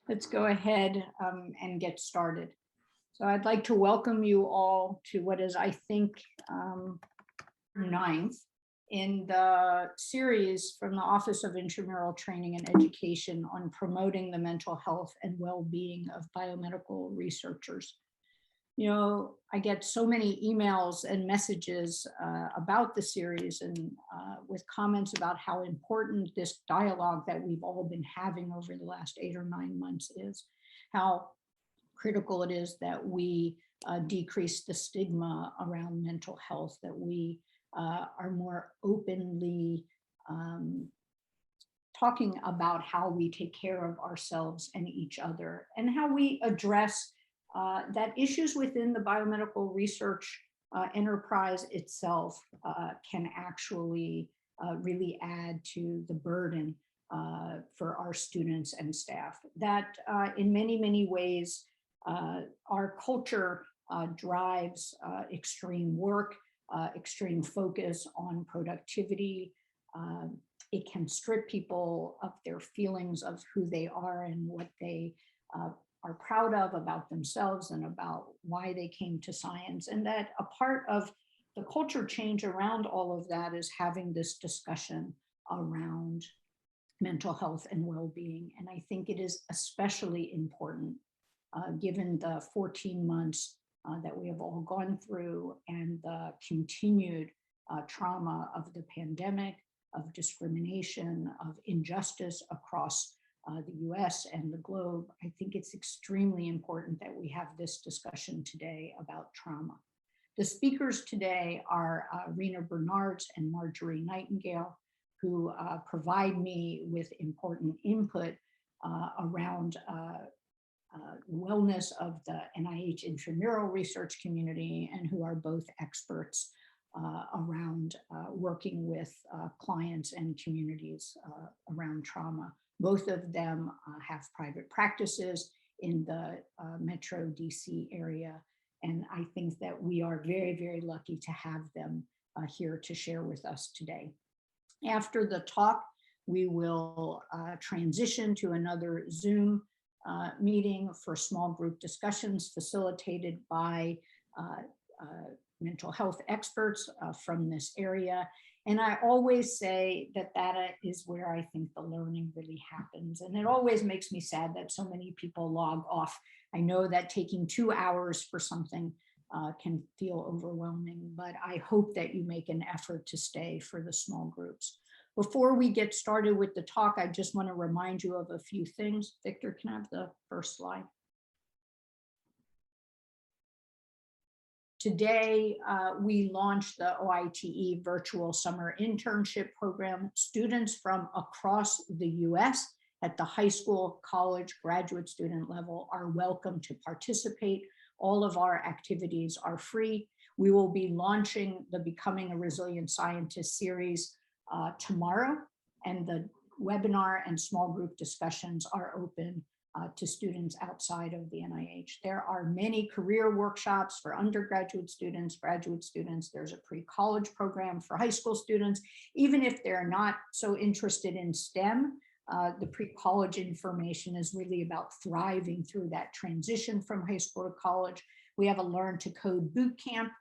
Let's go ahead and get started. So I'd like to welcome you all to what is, I think, ninth in the series from the Office of Intramural Training and Education on promoting the mental health and well-being of biomedical researchers. You know, I get so many emails and messages about the series and with comments about how important this dialogue that we've all been having over the last 8 or 9 months is, how critical it is that we decrease the stigma around mental health, that we are more openly talking about how we take care of ourselves and each other, and how we address that issues within the biomedical research enterprise itself can actually really add to the burden for our students and staff. That in many, many ways, our culture drives extreme work, extreme focus on productivity. It can strip people of their feelings of who they are and what they are proud of about themselves and about why they came to science. And that a part of the culture change around all of that is having this discussion around mental health and well-being. And I think it is especially important given the 14 months that we have all gone through and the continued trauma of the pandemic, of discrimination, of injustice across the US and the globe. I think it's extremely important that we have this discussion today about trauma. The speakers today are Rena Bernards and Marjorie Nightingale, who provide me with important input around wellness of the NIH intramural research community, and who are both experts around working with clients and communities around trauma. Both of them have private practices in the Metro DC area. And I think that we are very, very lucky to have them here to share with us today. After the talk, we will transition to another Zoom meeting for small group discussions facilitated by mental health experts from this area. And I always say that that is where I think the learning really happens. And it always makes me sad that so many people log off. I know that taking 2 hours for something can feel overwhelming, but I hope that you make an effort to stay for the small groups. Before we get started with the talk, I just want to remind you of a few things. Victor, can I have the first slide? Today, we launched the OITE Virtual Summer Internship Program. Students from across the US at the high school, college, graduate student level are welcome to participate. All of our activities are free. We will be launching the Becoming a Resilient Scientist series tomorrow, and the webinar and small group discussions are open to students outside of the NIH. There are many career workshops for undergraduate students, graduate students. There's a pre-college program for high school students. Even if they're not so interested in STEM, the pre-college information is really about thriving through that transition from high school to college. We have a Learn to Code boot camp,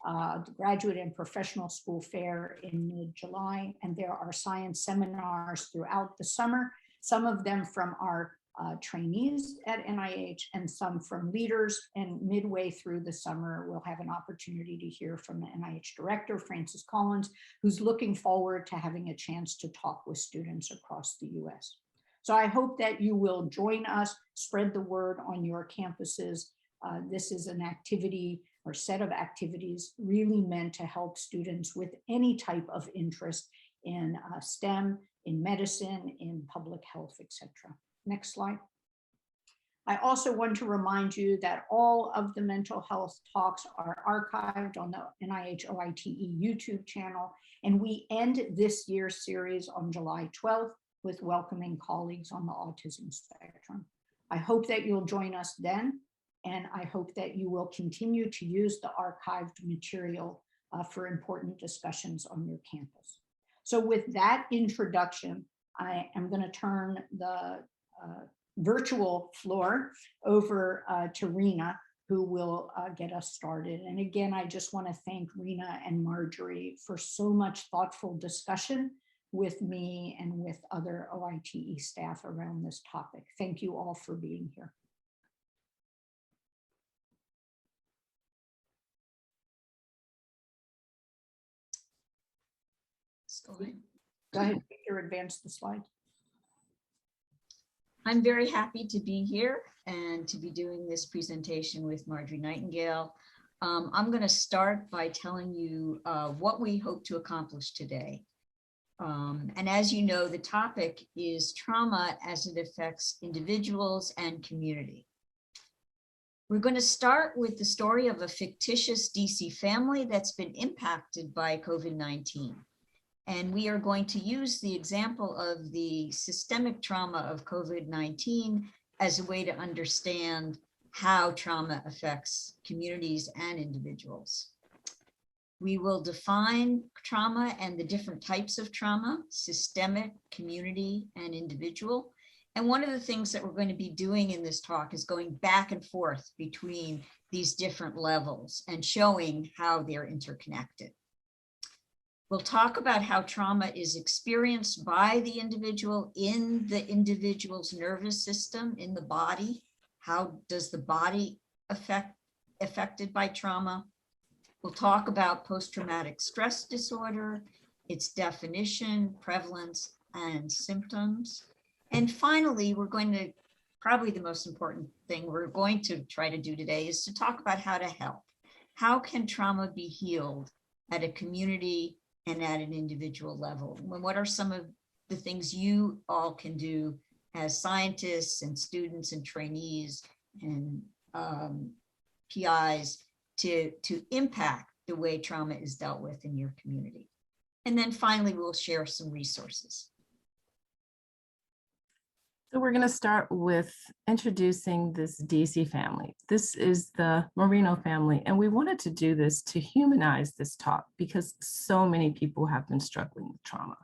the graduate and professional school fair in mid-July, and there are science seminars throughout the summer, some of them from our trainees at NIH and some from leaders. And midway through the summer, we'll have an opportunity to hear from the NIH director, Francis Collins, who's looking forward to having a chance to talk with students across the US. So I hope that you will join us, spread the word on your campuses. This is an activity or set of activities really meant to help students with any type of interest in STEM, in medicine, in public health, etc. Next slide. I also want to remind you that all of the mental health talks are archived on the NIH OITE YouTube channel, and we end this year's series on July 12th with welcoming colleagues on the autism spectrum. I hope that you'll join us then, and I hope that you will continue to use the archived material for important discussions on your campus. So with that introduction, I am going to turn the virtual floor over to Rena, who will get us started. And again, I just want to thank Rena and Marjorie for so much thoughtful discussion with me and with other OITE staff around this topic. Thank you all for being here. Go ahead, Peter, advance the slide. I'm very happy to be here and to be doing this presentation with Marjorie Nightingale. I'm going to start by telling you what we hope to accomplish today. And as you know, the topic is trauma as it affects individuals and community. We're going to start with the story of a fictitious DC family that's been impacted by COVID-19. And we are going to use the example of the systemic trauma of COVID-19 as a way to understand how trauma affects communities and individuals. We will define trauma and the different types of trauma: systemic, community, and individual. And one of the things that we're going to be doing in this talk is going back and forth between these different levels and showing how they're interconnected. We'll talk about how trauma is experienced by the individual in the individual's nervous system, in the body. How does the body affected by trauma? We'll talk about post-traumatic stress disorder, its definition, prevalence, and symptoms. And finally, we're going to, probably the most important thing we're going to try to do today is to talk about how to help. How can trauma be healed at a community and at an individual level? And what are some of the things you all can do as scientists and students and trainees and PIs to impact the way trauma is dealt with in your community? And then finally, we'll share some resources. So we're going to start with introducing this DC family. This is the Marino family, and we wanted to do this to humanize this talk because so many people have been struggling with trauma.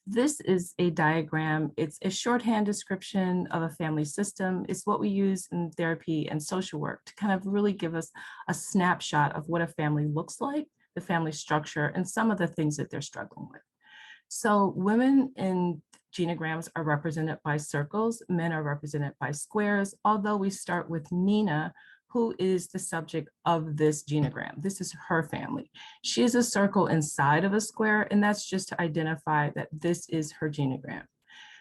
This is a diagram. It's a shorthand description of a family system. It's what we use in therapy and social work to kind of really give us a snapshot of what a family looks like, the family structure, and some of the things that they're struggling with. So women in genograms are represented by circles, men are represented by squares, although we start with Nina, who is the subject of this genogram. This is her family. She is a circle inside of a square, and that's just to identify that this is her genogram.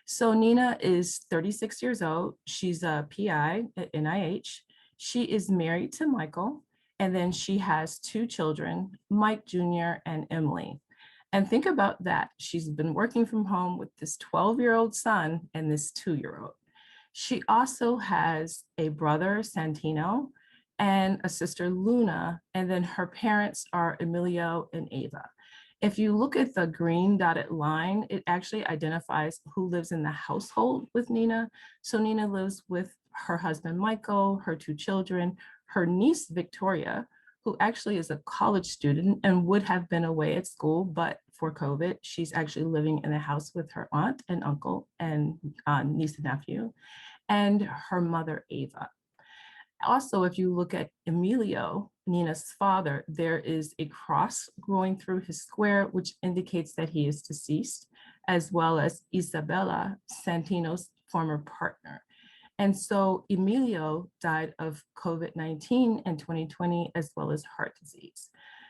So Nina is 36 years old. She's a PI at NIH. She is married to Michael, and then she has two children, Mike Jr. and Emily. And think about that. She's been working from home with this 12-year-old son and this 2-year-old. She also has a brother, Santino, and a sister, Luna, and then her parents are Emilio and Ava. If you look at the green dotted line, it actually identifies who lives in the household with Nina. So Nina lives with her husband, Michael, her two children, her niece, Victoria, who actually is a college student and would have been away at school, but for COVID, she's actually living in a house with her aunt and uncle and niece and nephew, and her mother, Ava. Also, if you look at Emilio, Nina's father, there is a cross going through his square, which indicates that he is deceased, as well as Isabella, Santino's former partner. And so Emilio died of COVID-19 in 2020, as well as heart disease.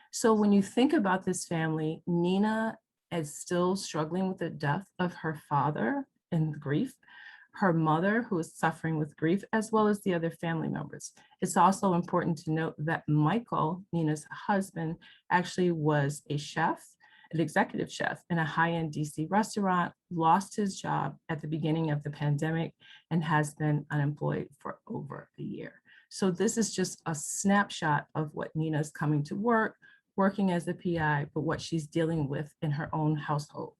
So when you think about this family, Nina is still struggling with the death of her father and grief, her mother who is suffering with grief, as well as the other family members. It's also important to note that Michael, Nina's husband, actually was a chef, an executive chef in a high-end DC restaurant, lost his job at the beginning of the pandemic, and has been unemployed for over a year. So this is just a snapshot of what Nina's coming to work, working as a PI, but what she's dealing with in her own household.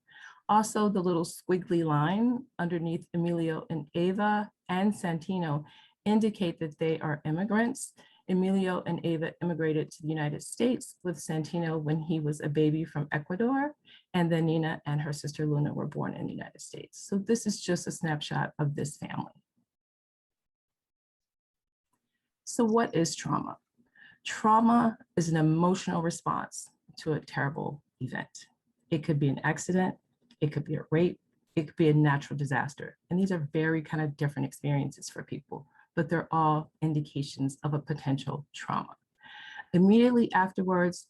Also, the little squiggly line underneath Emilio and Ava and Santino indicate that they are immigrants. Emilio and Ava immigrated to the United States with Santino when he was a baby from Ecuador, and then Nina and her sister Luna were born in the United States. So this is just a snapshot of this family. So what is trauma? Trauma is an emotional response to a terrible event. It could be an accident, it could be a rape, it could be a natural disaster. And these are very kind of different experiences for people, but they're all indications of a potential trauma. Immediately afterwards,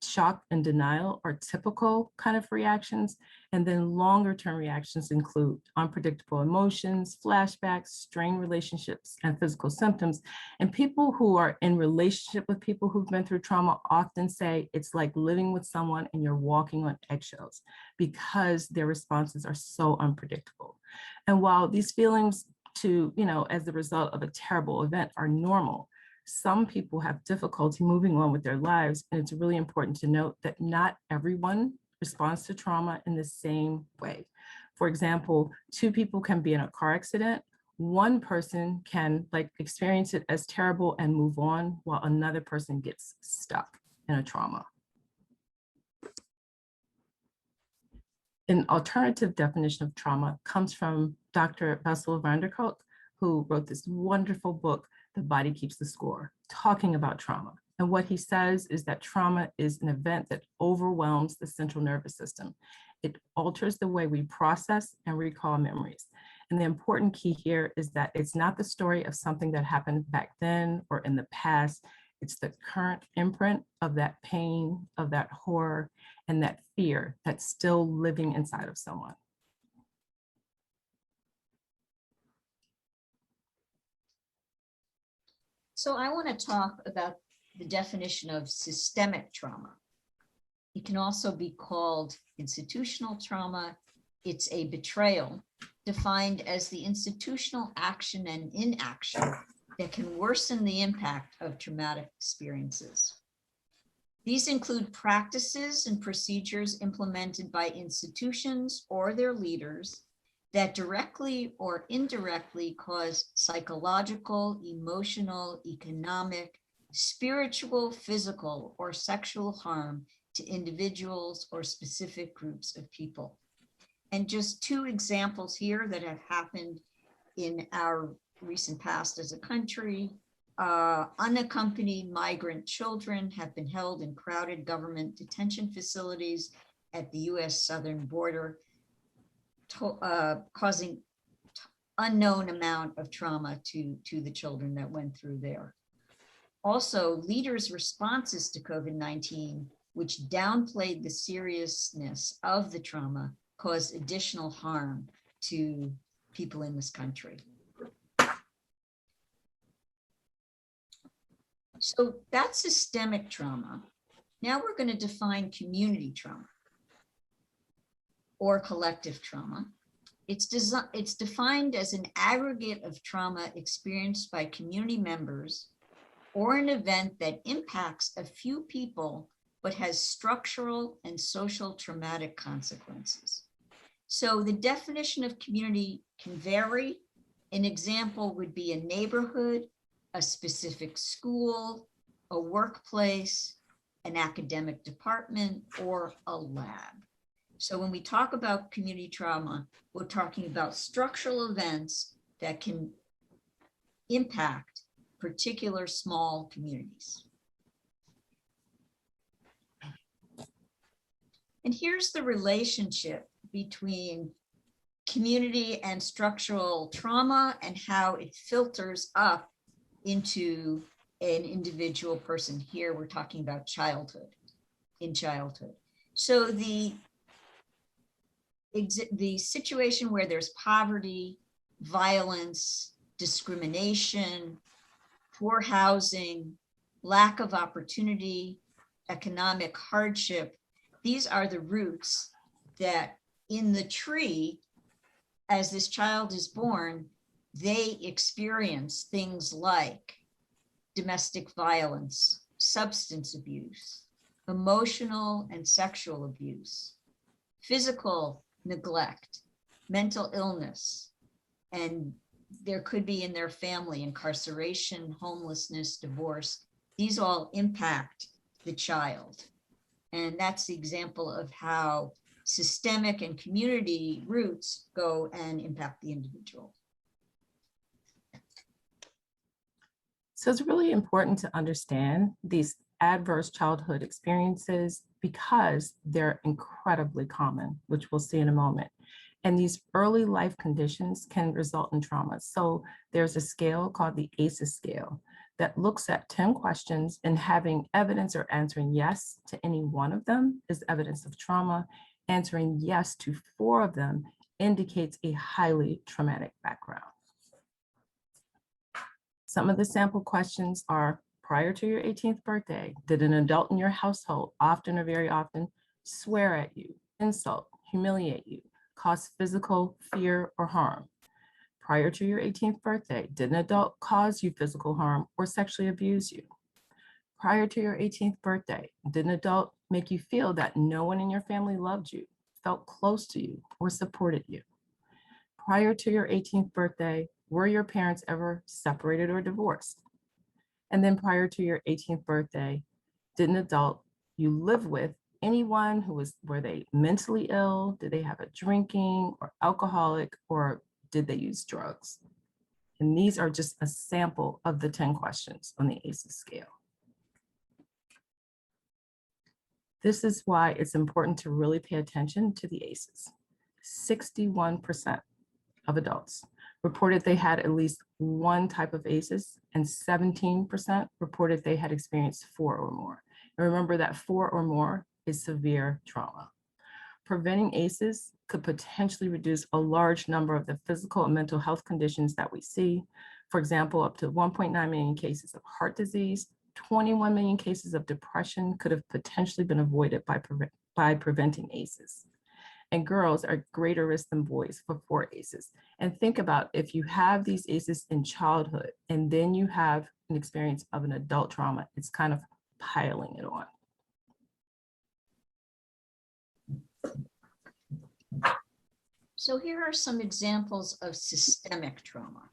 shock and denial are typical kind of reactions. And then longer term reactions include unpredictable emotions, flashbacks, strained relationships, and physical symptoms. And people who are in relationship with people who've been through trauma often say it's like living with someone and you're walking on eggshells because their responses are so unpredictable. And while these feelings as the result of a terrible event are normal, some people have difficulty moving on with their lives, and it's really important to note that not everyone responds to trauma in the same way. For example, two people can be in a car accident. One person can experience it as terrible and move on, while another person gets stuck in a trauma. An alternative definition of trauma comes from Dr. Bessel van der Kolk, who wrote this wonderful book, The Body Keeps the Score, talking about trauma. And what he says is that trauma is an event that overwhelms the central nervous system. It alters the way we process and recall memories. And the important key here is that it's not the story of something that happened back then or in the past. It's the current imprint of that pain, of that horror, and that fear that's still living inside of someone. So I want to talk about the definition of systemic trauma. It can also be called institutional trauma. It's a betrayal defined as the institutional action and inaction that can worsen the impact of traumatic experiences. These include practices and procedures implemented by institutions or their leaders that directly or indirectly cause psychological, emotional, economic, spiritual, physical, or sexual harm to individuals or specific groups of people. And just two examples here that have happened in our recent past as a country. Unaccompanied migrant children have been held in crowded government detention facilities at the US southern border, causing unknown amount of trauma to the children that went through there. Also, leaders' responses to COVID-19, which downplayed the seriousness of the trauma, caused additional harm to people in this country. So that's systemic trauma. Now we're going to define community trauma or collective trauma. It's defined as an aggregate of trauma experienced by community members or an event that impacts a few people but has structural and social traumatic consequences. So the definition of community can vary. An example would be a neighborhood, a specific school, a workplace, an academic department, or a lab. So when we talk about community trauma, we're talking about structural events that can impact particular small communities. And here's the relationship between community and structural trauma and how it filters up into an individual person. Here we're talking about childhood, in childhood. So the situation where there's poverty, violence, discrimination, poor housing, lack of opportunity, economic hardship, these are the roots that in the tree, as this child is born, they experience things like domestic violence, substance abuse, emotional and sexual abuse, physical neglect, mental illness, and there could be in their family incarceration, homelessness, divorce. These all impact the child. And that's the example of how systemic and community roots go and impact the individual. So it's really important to understand these adverse childhood experiences because they're incredibly common, which we'll see in a moment. And these early life conditions can result in trauma. So there's a scale called the ACEs scale that looks at 10 questions, and having evidence or answering yes to any one of them is evidence of trauma. Answering yes to 4 of them indicates a highly traumatic background. Some of the sample questions are: prior to your 18th birthday, did an adult in your household often or very often swear at you, insult, humiliate you, cause physical fear or harm? Prior to your 18th birthday, did an adult cause you physical harm or sexually abuse you? Prior to your 18th birthday, did an adult make you feel that no one in your family loved you, felt close to you, or supported you? Prior to your 18th birthday, were your parents ever separated or divorced? And then prior to your 18th birthday, did an adult you live with, anyone were they mentally ill? Did they have a drinking or alcoholic, or did they use drugs? And these are just a sample of the 10 questions on the ACEs scale. This is why it's important to really pay attention to the ACEs. 61% of adults reported they had at least one type of ACEs, and 17% reported they had experienced 4 or more. And remember that 4 or more is severe trauma. Preventing ACEs could potentially reduce a large number of the physical and mental health conditions that we see. For example, up to 1.9 million cases of heart disease, 21 million cases of depression could have potentially been avoided by preventing ACEs. And girls are at greater risk than boys for ACEs. And think about if you have these ACEs in childhood and then you have an experience of an adult trauma, it's kind of piling it on. So here are some examples of systemic trauma.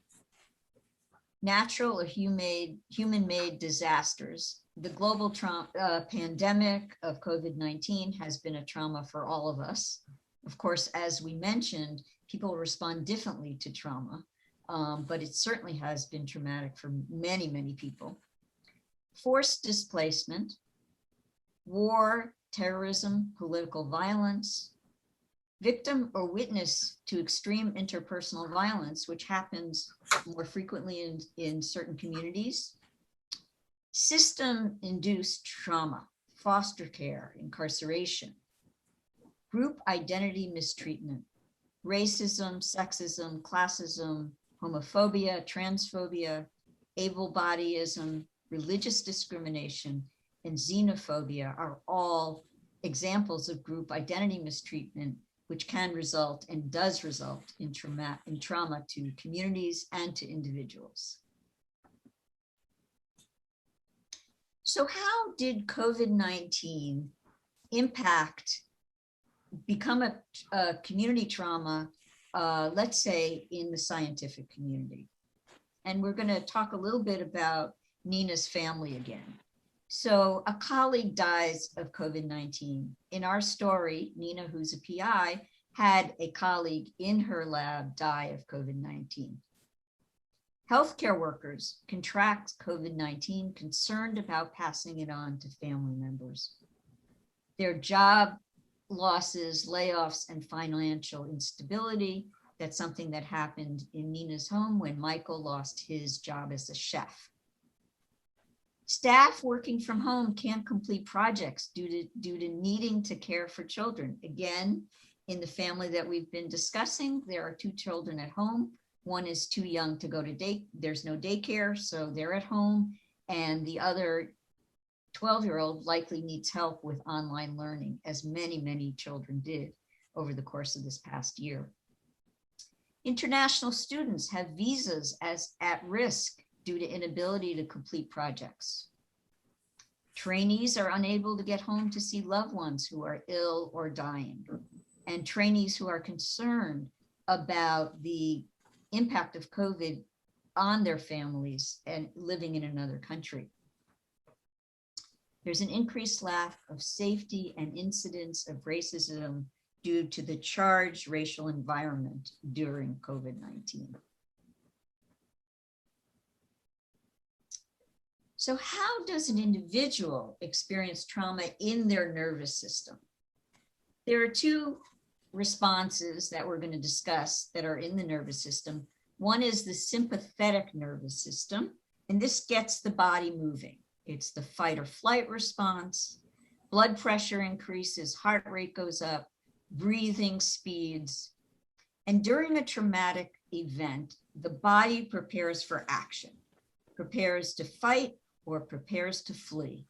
Natural or human-made disasters. The global pandemic of COVID-19 has been a trauma for all of us. Of course, as we mentioned, people respond differently to trauma, but it certainly has been traumatic for many, many people. Forced displacement, war, terrorism, political violence, victim or witness to extreme interpersonal violence, which happens more frequently in certain communities. System-induced trauma, foster care, incarceration, group identity mistreatment, racism, sexism, classism, homophobia, transphobia, ableBodyism, religious discrimination, and xenophobia are all examples of group identity mistreatment, which can result and does result in trauma to communities and to individuals. So how did COVID-19 become a community trauma, let's say in the scientific community? And we're going to talk a little bit about Nina's family again. So a colleague dies of COVID-19. In our story, Nina, who's a PI, had a colleague in her lab die of COVID-19. Healthcare workers contract COVID-19, concerned about passing it on to family members. Their job losses, layoffs, and financial instability. That's something that happened in Nina's home when Michael lost his job as a chef. Staff working from home can't complete projects due to needing to care for children. Again, in the family that we've been discussing, there are 2 children at home. One is too young to go to there's no daycare, so they're at home. And the other 12-year-old likely needs help with online learning, as many, many children did over the course of this past year. International students have visas as at risk due to inability to complete projects. Trainees are unable to get home to see loved ones who are ill or dying, and trainees who are concerned about the impact of COVID on their families and living in another country. There's an increased lack of safety and incidence of racism due to the charged racial environment during COVID-19. So how does an individual experience trauma in their nervous system? There are two responses that we're going to discuss that are in the nervous system. One is the sympathetic nervous system, and this gets the body moving. It's the fight or flight response. Blood pressure increases, heart rate goes up, breathing speeds. And during a traumatic event, the body prepares for action, prepares to fight or prepares to flee.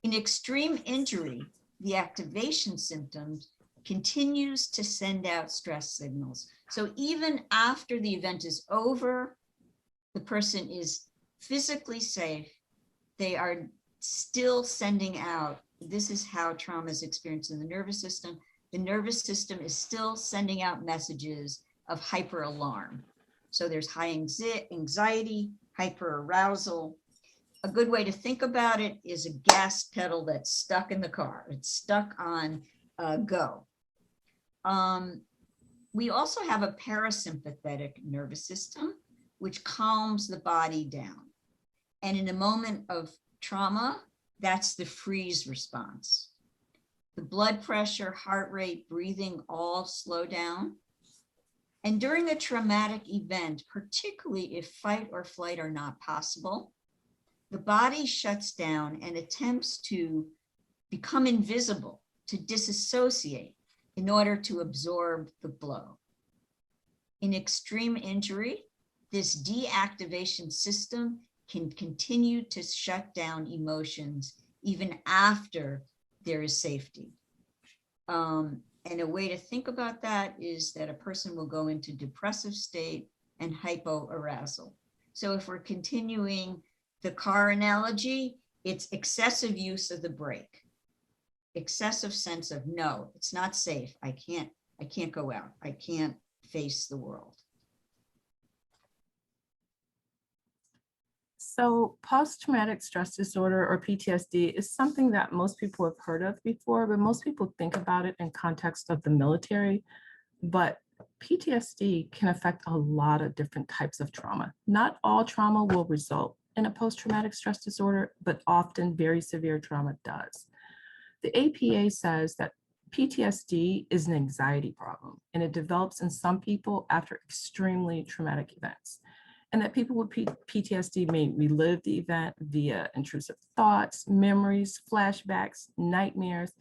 In extreme injury, the activation symptoms continues to send out stress signals. So even after the event is over, the person is physically safe, they are still sending out, this is how trauma is experienced in the nervous system. The nervous system is still sending out messages of hyperalarm. So there's high anxiety, hyperarousal. A good way to think about it is a gas pedal that's stuck in the car. It's stuck on go. We also have a parasympathetic nervous system, which calms the body down. And in a moment of trauma, that's the freeze response. The blood pressure, heart rate, breathing all slow down. And during a traumatic event, particularly if fight or flight are not possible, the body shuts down and attempts to become invisible, to disassociate in order to absorb the blow. In extreme injury, this deactivation system can continue to shut down emotions even after there is safety. And a way to think about that is that a person will go into depressive state and hypoarousal. So if we're continuing the car analogy, it's excessive use of the brake, excessive sense of no, it's not safe. I can't go out. I can't face the world. So post-traumatic stress disorder, or PTSD, is something that most people have heard of before, but most people think about it in context of the military. But PTSD can affect a lot of different types of trauma. Not all trauma will result in a post-traumatic stress disorder, but often very severe trauma does. The APA says that PTSD is an anxiety problem, and it develops in some people after extremely traumatic events. And that people with PTSD may relive the event via intrusive thoughts, memories, flashbacks, nightmares,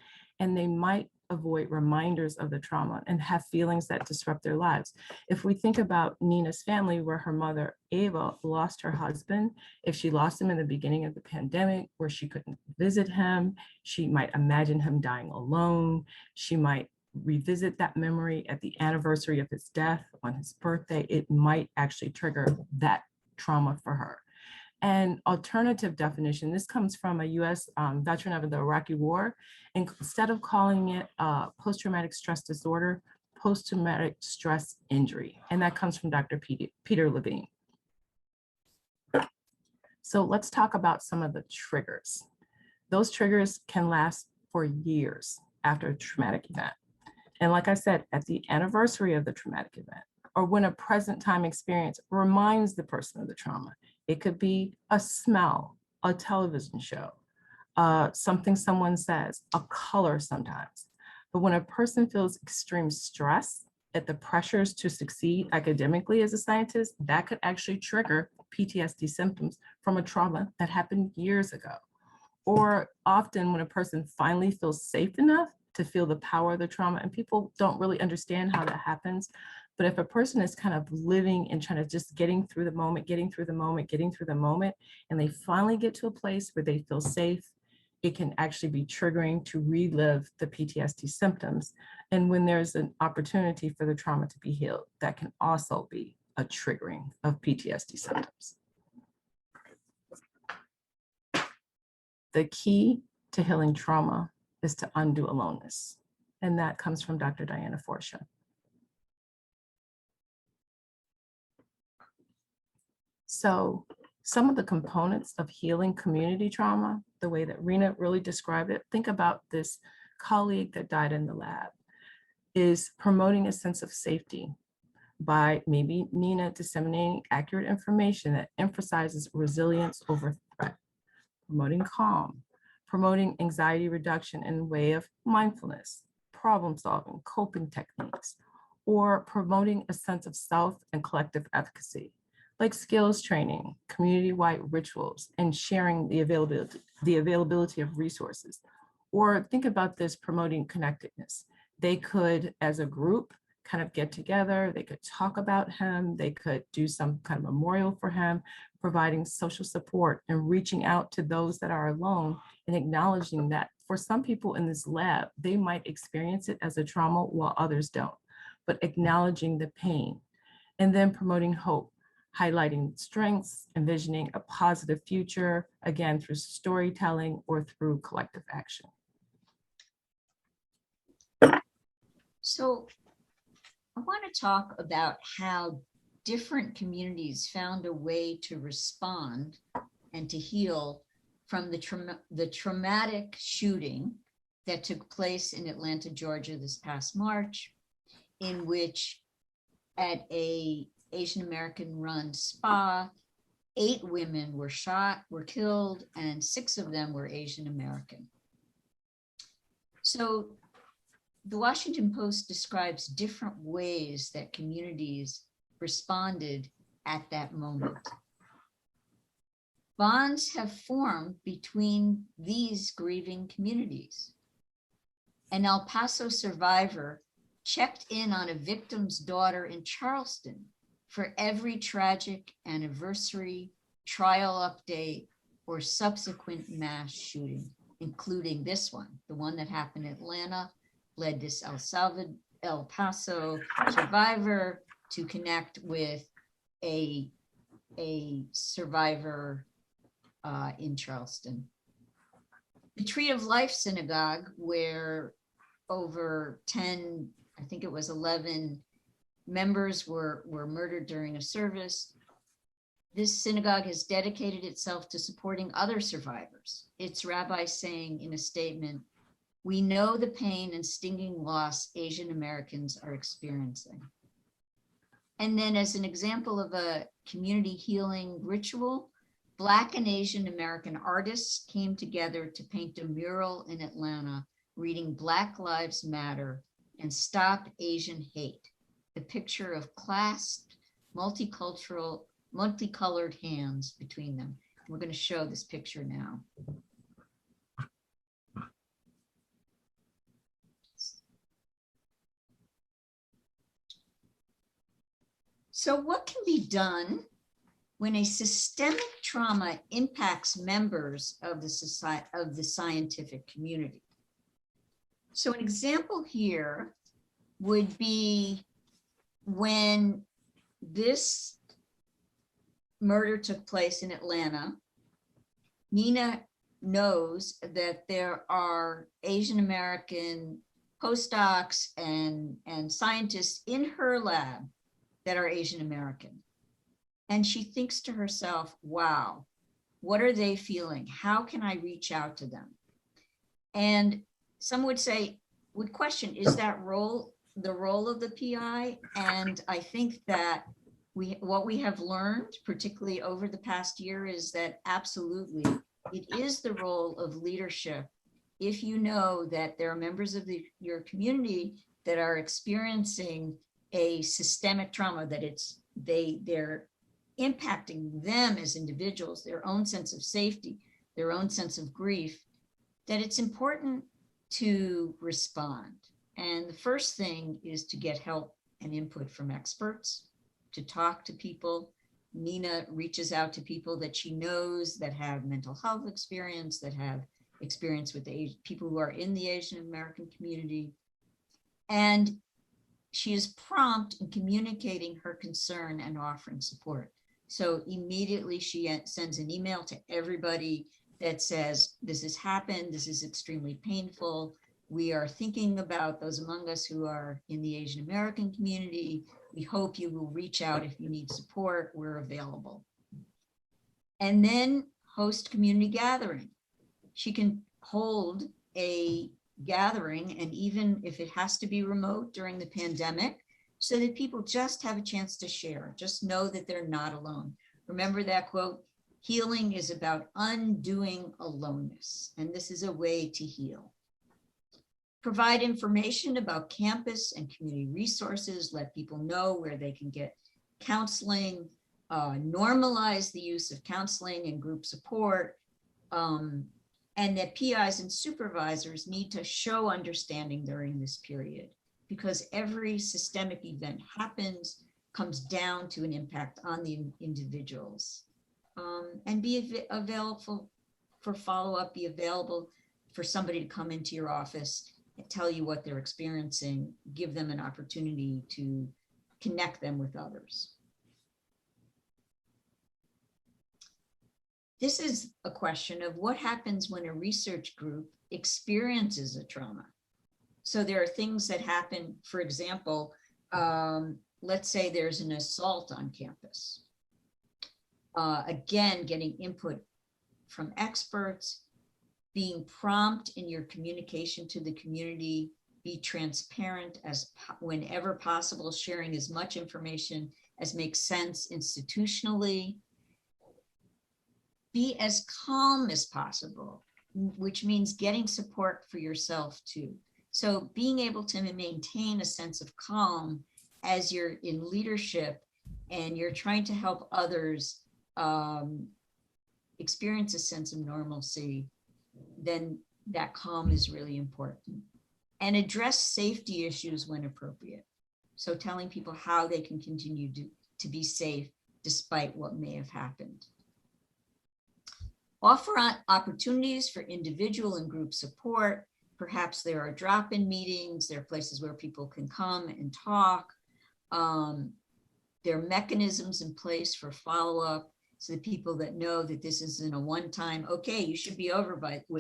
and they might avoid reminders of the trauma and have feelings that disrupt their lives. If we think about Nina's family, where her mother, Ava, lost her husband, if she lost him in the beginning of the pandemic, where she couldn't visit him, she might imagine him dying alone. She might revisit that memory at the anniversary of his death on his birthday. It might actually trigger that trauma for her. An alternative definition, this comes from a US veteran of the Iraqi War. Instead of calling it post-traumatic stress disorder, post-traumatic stress injury. And that comes from Dr. Peter Levine. So let's talk about some of the triggers. Those triggers can last for years after a traumatic event. And like I said, at the anniversary of the traumatic event, or when a present time experience reminds the person of the trauma. It could be a smell, a television show, something someone says, a color sometimes. But when a person feels extreme stress at the pressures to succeed academically as a scientist, that could actually trigger PTSD symptoms from a trauma that happened years ago. Or often when a person finally feels safe enough to feel the power of the trauma, and people don't really understand how that happens. But if a person is kind of living and trying to just getting through the moment, and they finally get to a place where they feel safe, it can actually be triggering to relive the PTSD symptoms. And when there's an opportunity for the trauma to be healed, that can also be a triggering of PTSD symptoms. The key to healing trauma is to undo aloneness. And that comes from Dr. Diana Forsha. So some of the components of healing community trauma, the way that Rena really described it, think about this colleague that died in the lab, is promoting a sense of safety by maybe Nina disseminating accurate information that emphasizes resilience over threat. promoting calm, promoting anxiety reduction in the way of mindfulness, problem solving, coping techniques, or promoting a sense of self and collective efficacy, like skills training, community-wide rituals, and sharing the availability of resources. Or think about this promoting connectedness. They could, as a group, kind of get together, they could talk about him, they could do some kind of memorial for him, providing social support and reaching out to those that are alone and acknowledging that for some people in this lab, they might experience it as a trauma while others don't, but acknowledging the pain. And then promoting hope, highlighting strengths, envisioning a positive future, again, through storytelling or through collective action. So I want to talk about how different communities found a way to respond and to heal from the traumatic shooting that took place in Atlanta, Georgia this past March, in which at a Asian American run spa, 8 women were shot, were killed, and 6 of them were Asian American. So the Washington Post describes different ways that communities responded at that moment. Bonds have formed between these grieving communities. An El Paso survivor checked in on a victim's daughter in Charleston for every tragic anniversary, trial update, or subsequent mass shooting, including this one, the one that happened in Atlanta, led this El Paso survivor to connect with a survivor in Charleston. The Tree of Life Synagogue, where over 10, I think it was 11 members were murdered during a service. This synagogue has dedicated itself to supporting other survivors. Its rabbi saying in a statement, "We know the pain and stinging loss Asian Americans are experiencing." And then as an example of a community healing ritual, Black and Asian American artists came together to paint a mural in Atlanta reading "Black Lives Matter" and "Stop Asian Hate," the picture of clasped, multicolored hands between them. We're going to show this picture now. So what can be done when a systemic trauma impacts members of the society, of the scientific community? So an example here would be when this murder took place in Atlanta. Nina knows that there are Asian American postdocs and scientists in her lab that are Asian American. And she thinks to herself, wow, what are they feeling? How can I reach out to them? And some would question, is that the role of the PI? And I think that what we have learned, particularly over the past year, is that absolutely it is the role of leadership. If you know that there are members of your community that are experiencing a systemic trauma, that they're impacting them as individuals, their own sense of safety, their own sense of grief, that it's important to respond. And the first thing is to get help and input from experts, to talk to people. Nina reaches out to people that she knows that have mental health experience, that have experience with the people who are in the Asian American community. And she is prompt in communicating her concern and offering support. So immediately she sends an email to everybody that says, this has happened, this is extremely painful. We are thinking about those among us who are in the Asian American community. We hope you will reach out if you need support, we're available. And then host community gathering. She can hold a gathering, and even if it has to be remote during the pandemic, so that people just have a chance to share, just know that they're not alone. Remember that quote, Healing is about undoing aloneness, and this is a way to heal. Provide information about campus and community resources, let people know where they can get counseling, normalize the use of counseling and group support, and that PIs and supervisors need to show understanding during this period, because every systemic event comes down to an impact on the individuals. And be available for follow-up, be available for somebody to come into your office and tell you what they're experiencing, give them an opportunity to connect them with others. This is a question of what happens when a research group experiences a trauma. So there are things that happen, for example, let's say there's an assault on campus. Again, getting input from experts, being prompt in your communication to the community, be transparent as whenever possible, sharing as much information as makes sense institutionally. Be as calm as possible, which means getting support for yourself too. So being able to maintain a sense of calm as you're in leadership and you're trying to help others experience a sense of normalcy, then that calm is really important. And address safety issues when appropriate. So telling people how they can continue to be safe despite what may have happened. Offer opportunities for individual and group support. Perhaps there are drop-in meetings, there are places where people can come and talk. There are mechanisms in place for follow-up, so the people that know that this isn't a one-time, okay, you should be over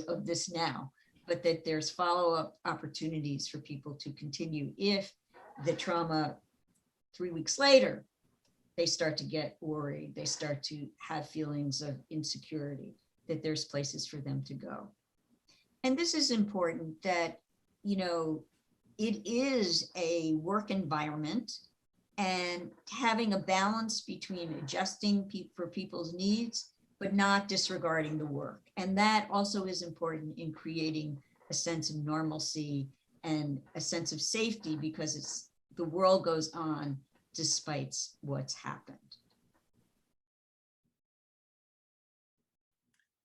of this now, but that there's follow-up opportunities for people to continue if the trauma 3 weeks later, they start to get worried, they start to have feelings of insecurity, that there's places for them to go. And this is important that, you know, it is a work environment, and having a balance between adjusting for people's needs, but not disregarding the work. And that also is important in creating a sense of normalcy and a sense of safety, because the world goes on despite what's happened.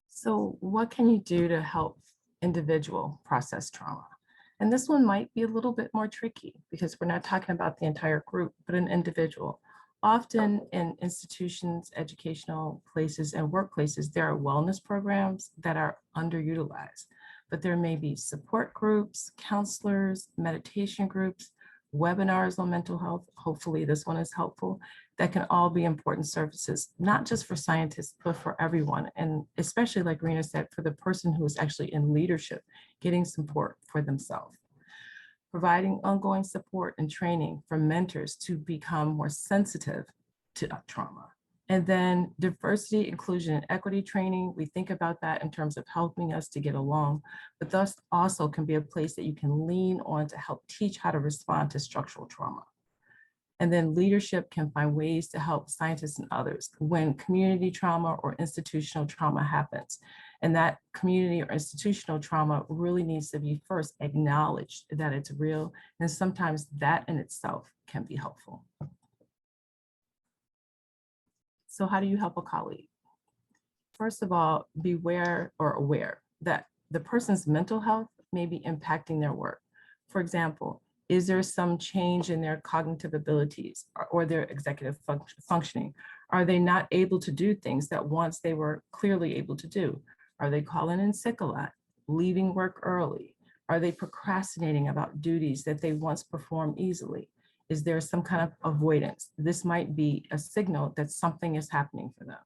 So what can you do to help individual process trauma? And this one might be a little bit more tricky because we're not talking about the entire group, but an individual. Often in institutions, educational places, and workplaces, there are wellness programs that are underutilized, but there may be support groups, counselors, meditation groups, webinars on mental health. Hopefully this one is helpful. That can all be important services, not just for scientists, but for everyone. And especially, like Rena said, for the person who is actually in leadership, getting support for themselves. Providing ongoing support and training for mentors to become more sensitive to trauma. And then diversity, inclusion, and equity training, we think about that in terms of helping us to get along, but thus also can be a place that you can lean on to help teach how to respond to structural trauma. And then leadership can find ways to help scientists and others when community trauma or institutional trauma happens. And that community or institutional trauma really needs to be first acknowledged that it's real. And sometimes that in itself can be helpful. So how do you help a colleague? First of all, beware or aware that the person's mental health may be impacting their work. For example, is there some change in their cognitive abilities or their executive functioning? Are they not able to do things that once they were clearly able to do? Are they calling in sick a lot, leaving work early? Are they procrastinating about duties that they once performed easily? Is there some kind of avoidance? This might be a signal that something is happening for them.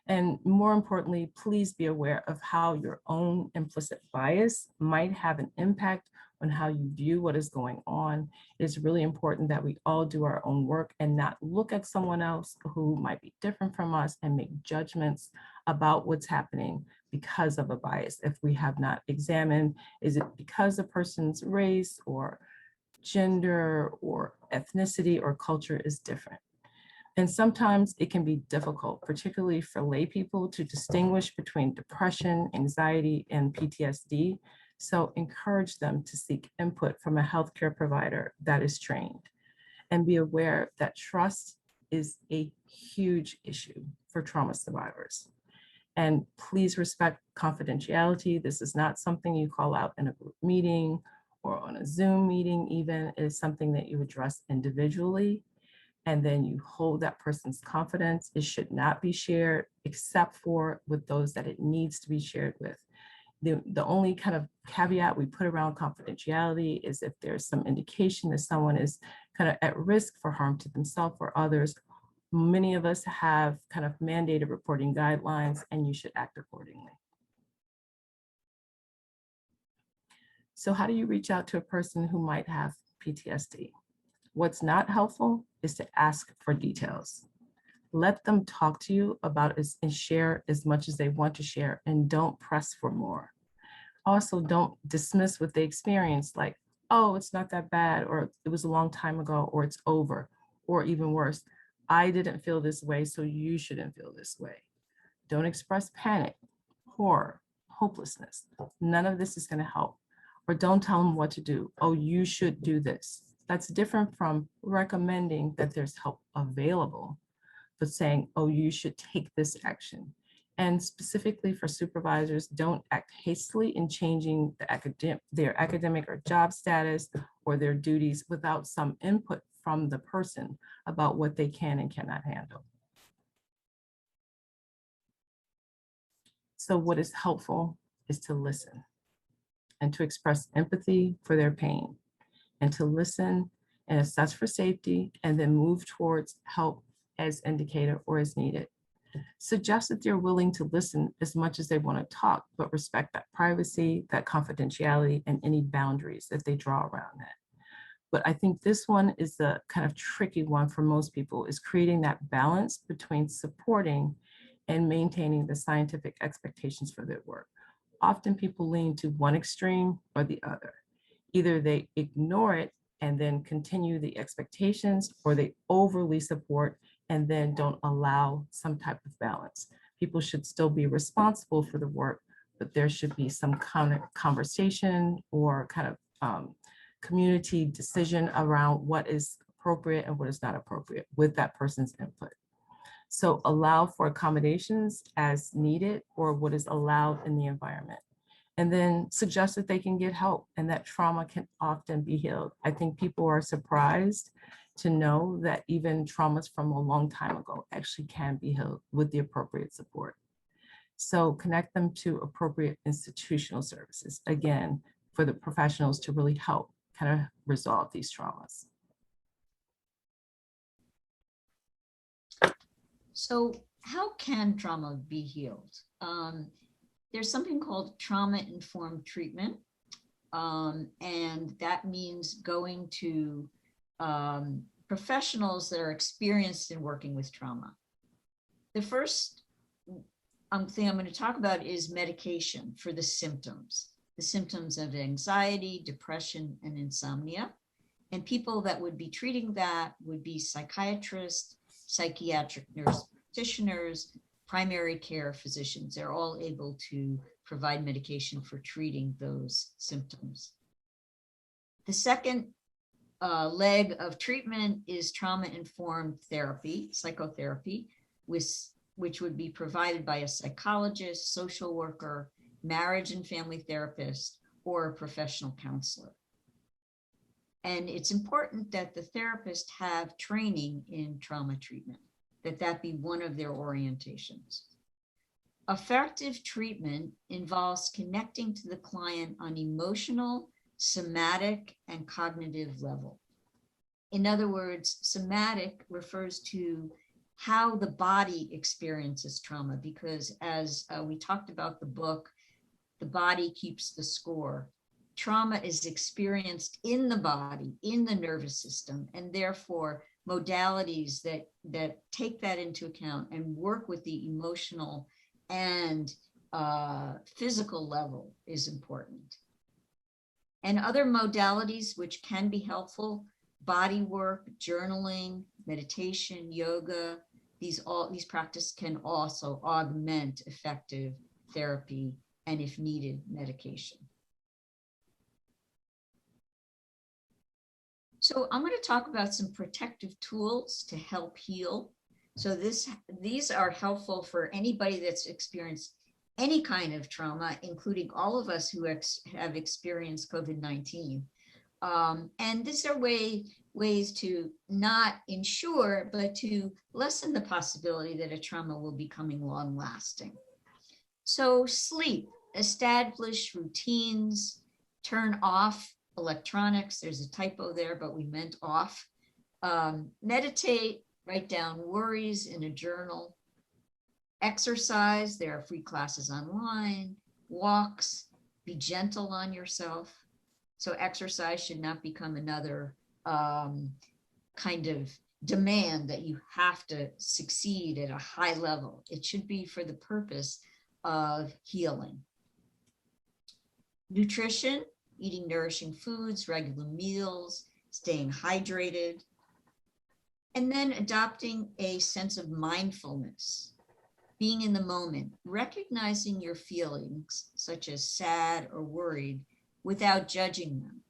And more importantly, please be aware of how your own implicit bias might have an impact on how you view what is going on. It's really important that we all do our own work and not look at someone else who might be different from us and make judgments about what's happening because of a bias. If we have not examined, is it because the person's race or gender or ethnicity or culture is different? And sometimes it can be difficult, particularly for lay people, to distinguish between depression, anxiety, and PTSD. So encourage them to seek input from a healthcare provider that is trained, and be aware that trust is a huge issue for trauma survivors. And please respect confidentiality. This is not something you call out in a group meeting or on a Zoom meeting even. It is something that you address individually, and then you hold that person's confidence. It should not be shared except for with those that it needs to be shared with. The only kind of caveat we put around confidentiality is if there's some indication that someone is kind of at risk for harm to themselves or others. Many of us have kind of mandated reporting guidelines, and you should act accordingly. So how do you reach out to a person who might have PTSD? What's not helpful is to ask for details. Let them talk to you about it and share as much as they want to share, and don't press for more. Also, don't dismiss what they experienced, like, oh, it's not that bad, or it was a long time ago, or it's over, or even worse, I didn't feel this way, so you shouldn't feel this way. Don't express panic, horror, hopelessness. None of this is going to help. Or don't tell them what to do. Oh, you should do this. That's different from recommending that there's help available, but saying, oh, you should take this action. And specifically for supervisors, don't act hastily in changing their academic or job status or their duties without some input from the person about what they can and cannot handle. So what is helpful is to listen and to express empathy for their pain, and to listen and assess for safety, and then move towards help as indicated or as needed. Suggest that they're willing to listen as much as they want to talk, but respect that privacy, that confidentiality, and any boundaries that they draw around that. But I think this one is the kind of tricky one for most people, is creating that balance between supporting and maintaining the scientific expectations for their work. Often people lean to one extreme or the other. Either they ignore it and then continue the expectations, or they overly support and then don't allow some type of balance. People should still be responsible for the work, but there should be some kind of conversation or kind of community decision around what is appropriate and what is not appropriate with that person's input. So allow for accommodations as needed or what is allowed in the environment. And then suggest that they can get help and that trauma can often be healed. I think people are surprised to know that even traumas from a long time ago actually can be healed with the appropriate support. So connect them to appropriate institutional services, again, for the professionals to really help kind of resolve these traumas. So how can trauma be healed? There's something called trauma-informed treatment, and that means going to professionals that are experienced in working with trauma. The first thing I'm going to talk about is medication for the symptoms of anxiety, depression, and insomnia. And people that would be treating that would be psychiatrists, psychiatric nurse practitioners, primary care physicians. They're all able to provide medication for treating those symptoms. The second leg of treatment is trauma-informed therapy, psychotherapy, which would be provided by a psychologist, social worker, marriage and family therapist, or a professional counselor. And it's important that the therapist have training in trauma treatment, that be one of their orientations. Effective treatment involves connecting to the client on emotional, somatic, and cognitive level. In other words, somatic refers to how the body experiences trauma, because as we talked about the book, The Body Keeps the Score. Trauma is experienced in the body, in the nervous system, and therefore modalities that take that into account and work with the emotional and physical level is important. And other modalities which can be helpful, body work, journaling, meditation, yoga, these practices can also augment effective therapy and, if needed, medication. So I'm going to talk about some protective tools to help heal. So these are helpful for anybody that's experienced any kind of trauma, including all of us who have experienced COVID-19. And these are ways to not ensure, but to lessen the possibility that a trauma will be becoming long-lasting. So sleep, establish routines, turn off electronics. There's a typo there, but we meant off. Meditate, write down worries in a journal. Exercise, there are free classes online. Walks, be gentle on yourself. So exercise should not become another kind of demand that you have to succeed at a high level. It should be for the purpose of healing. Nutrition, eating nourishing foods, regular meals, staying hydrated, and then adopting a sense of mindfulness, being in the moment, recognizing your feelings, such as sad or worried, without judging them.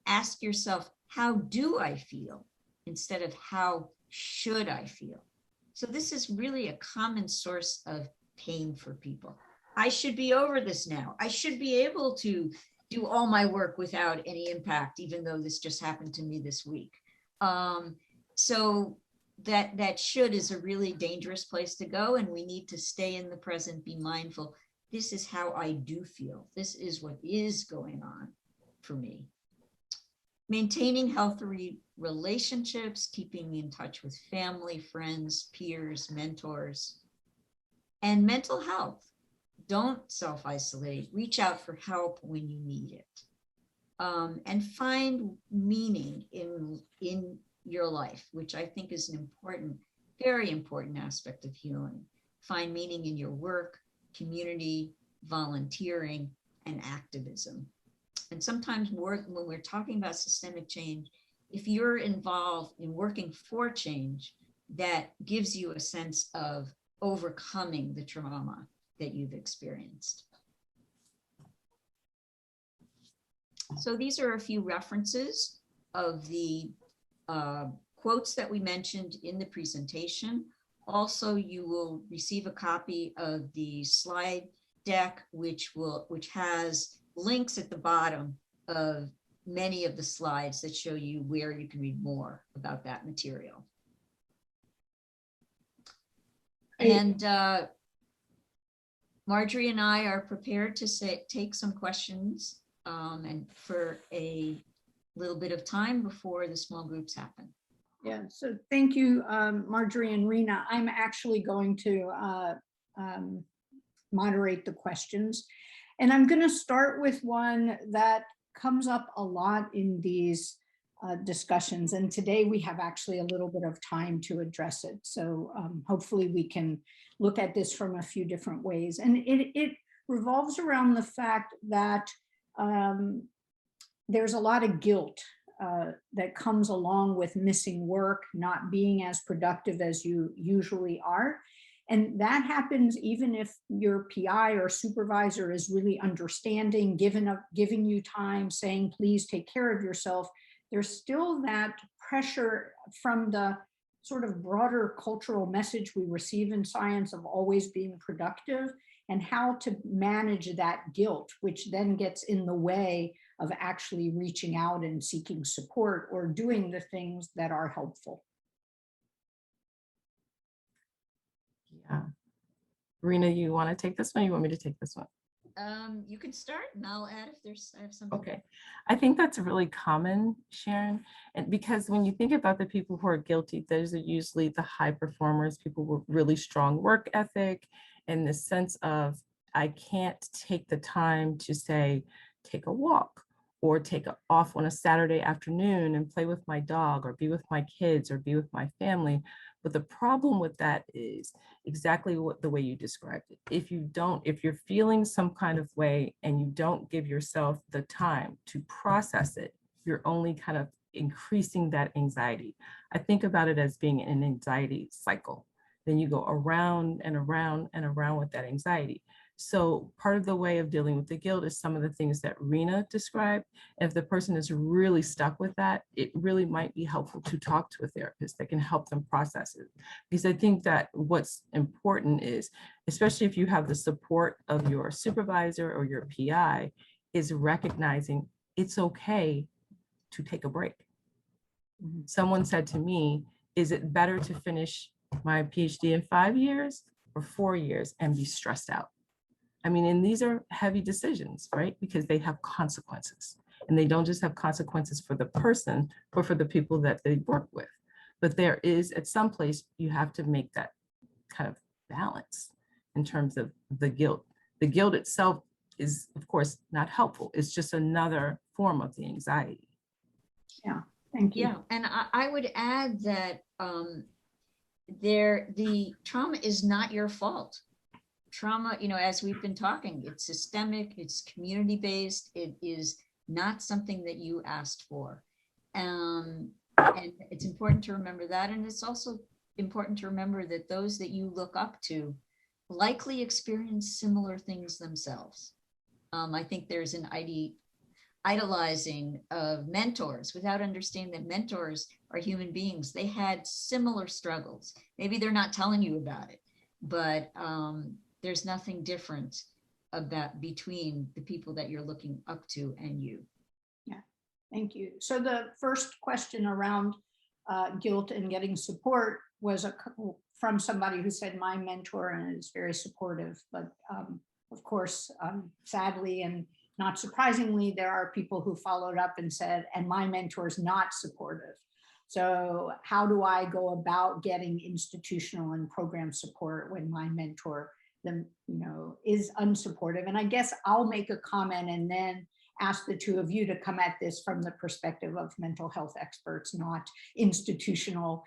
Ask yourself, how do I feel? Instead of how should I feel? So this is really a common source of pain for people. I should be over this now. I should be able to do all my work without any impact, even though this just happened to me this week. So that should is a really dangerous place to go, and we need to stay in the present, be mindful. This is how I do feel. This is what is going on for me. Maintaining healthy relationships, keeping in touch with family, friends, peers, mentors, and mental health. Don't self-isolate, reach out for help when you need it. And find meaning in your life, which I think is an important, very important aspect of healing. Find meaning in your work, community, volunteering, and activism. And sometimes when we're talking about systemic change, if you're involved in working for change, that gives you a sense of overcoming the trauma that you've experienced. So these are a few references of the quotes that we mentioned in the presentation. Also, you will receive a copy of the slide deck, which has links at the bottom of many of the slides that show you where you can read more about that material. And Marjorie and I are prepared to take some questions and for a little bit of time before the small groups happen. Yeah, so thank you, Marjorie and Rena. I'm actually going to moderate the questions. And I'm going to start with one that comes up a lot in these discussions. And today we have actually a little bit of time to address it. So hopefully we can look at this from a few different ways. And it revolves around the fact that there's a lot of guilt that comes along with missing work, not being as productive as you usually are. And that happens even if your PI or supervisor is really understanding, giving you time, saying, please take care of yourself. There's still that pressure from the sort of broader cultural message we receive in science of always being productive, and how to manage that guilt, which then gets in the way of actually reaching out and seeking support or doing the things that are helpful. Yeah. Rena, you want to take this one? Or you want me to take this one? You can start and I'll add if I have something. Okay. I think that's really common, Sharon. And because when you think about the people who are guilty, those are usually the high performers, people with really strong work ethic, and the sense of, I can't take the time to say, take a walk or take off on a Saturday afternoon and play with my dog or be with my kids or be with my family. But the problem with that is exactly the way you described it. If you're feeling some kind of way and you don't give yourself the time to process it, you're only kind of increasing that anxiety. I think about it as being an anxiety cycle. Then you go around and around and around with that anxiety. So part of the way of dealing with the guilt is some of the things that Rena described. If the person is really stuck with that, it really might be helpful to talk to a therapist that can help them process it. Because I think that what's important is, especially if you have the support of your supervisor or your PI, is recognizing it's okay to take a break. Someone said to me, is it better to finish my PhD in 5 years or 4 years and be stressed out? I mean, and these are heavy decisions, right? Because they have consequences. And they don't just have consequences for the person, but for the people that they work with. But there is, at some place, you have to make that kind of balance in terms of the guilt. The guilt itself is, of course, not helpful. It's just another form of the anxiety. Yeah, thank you. Yeah, and I would add that the trauma is not your fault. Trauma, as we've been talking, it's systemic, it's community-based, it is not something that you asked for. And it's important to remember that. And it's also important to remember that those that you look up to likely experience similar things themselves. I think there's an idolizing of mentors without understanding that mentors are human beings. They had similar struggles. Maybe they're not telling you about it, but there's nothing different between the people that you're looking up to and you. Yeah, thank you. So the first question around guilt and getting support was from somebody who said my mentor and is very supportive, but of course, sadly and not surprisingly, there are people who followed up and said, and my mentor is not supportive. So how do I go about getting institutional and program support when my mentor is unsupportive? And I guess I'll make a comment and then ask the two of you to come at this from the perspective of mental health experts, not institutional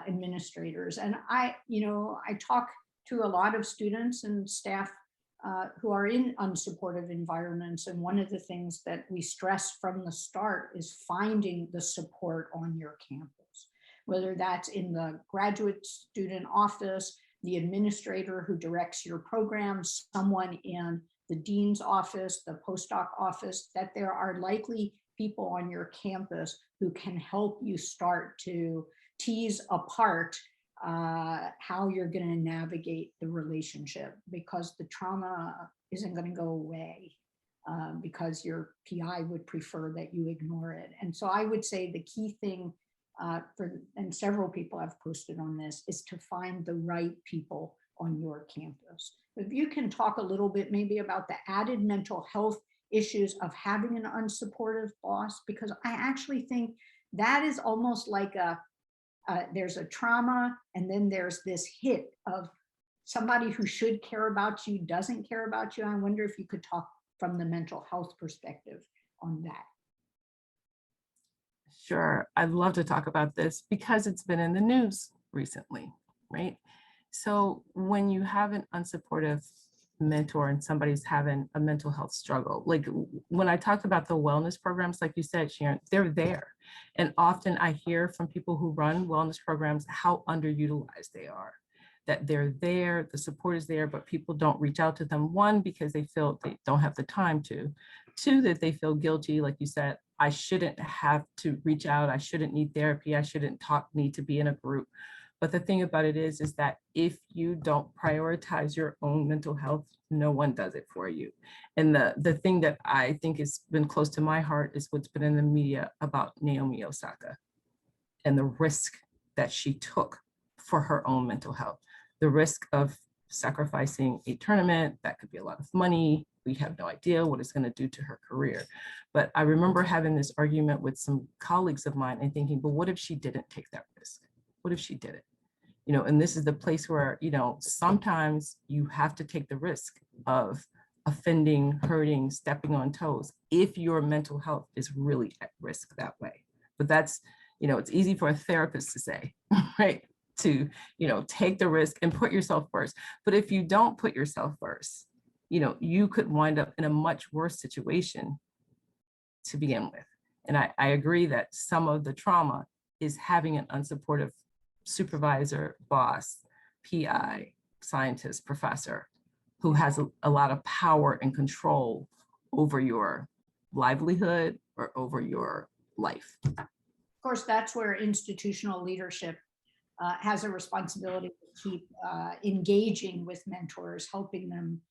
administrators. And I talk to a lot of students and staff who are in unsupportive environments. And one of the things that we stress from the start is finding the support on your campus, whether that's in the graduate student office, the administrator who directs your programs, someone in the dean's office, the postdoc office, that there are likely people on your campus who can help you start to tease apart how you're going to navigate the relationship, because the trauma isn't going to go away because your PI would prefer that you ignore it. And so I would say the key thing and several people have posted on this, is to find the right people on your campus. If you can talk a little bit maybe about the added mental health issues of having an unsupportive boss, because I actually think that is almost like there's a trauma and then there's this hit of somebody who should care about you doesn't care about you. I wonder if you could talk from the mental health perspective on that. Sure, I'd love to talk about this because it's been in the news recently, right? So when you have an unsupportive mentor and somebody's having a mental health struggle, like when I talked about the wellness programs, like you said, Sharon, they're there. And often I hear from people who run wellness programs how underutilized they are, that they're there, the support is there, but people don't reach out to them. One, because they feel they don't have the time to. Two, that they feel guilty, like you said, I shouldn't have to reach out. I shouldn't need therapy. I shouldn't need to be in a group. But the thing about it is that if you don't prioritize your own mental health, no one does it for you. And the thing that I think has been close to my heart is what's been in the media about Naomi Osaka and the risk that she took for her own mental health. The risk of sacrificing a tournament that could be a lot of money. We have no idea what it's going to do to her career. But I remember having this argument with some colleagues of mine and thinking, but what if she didn't take that risk? What if she did it? And this is the place where, sometimes you have to take the risk of offending, hurting, stepping on toes if your mental health is really at risk that way. But that's, it's easy for a therapist to say, right? To, take the risk and put yourself first. But if you don't put yourself first, you could wind up in a much worse situation to begin with. And I agree that some of the trauma is having an unsupportive supervisor, boss, PI, scientist, professor, who has a lot of power and control over your livelihood or over your life. Of course, that's where institutional leadership has a responsibility to keep engaging with mentors, helping them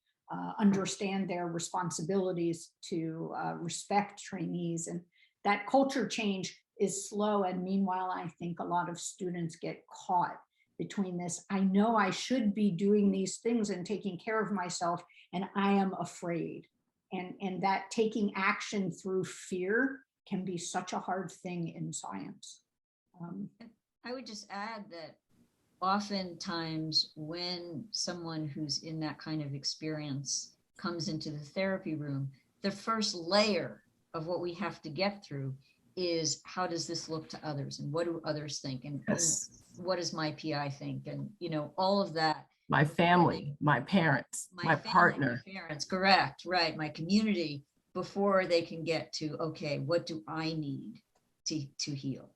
understand their responsibilities to respect trainees. And that culture change is slow. And meanwhile, I think a lot of students get caught between this. I know I should be doing these things and taking care of myself, and I am afraid. And that taking action through fear can be such a hard thing in science. I would just add that oftentimes when someone who's in that kind of experience comes into the therapy room, the first layer of what we have to get through is, how does this look to others, and what do others think, and what does my PI think, and all of that. My family, my parents, my partner. My parents, correct, right, my community, before they can get to, okay, what do I need to heal?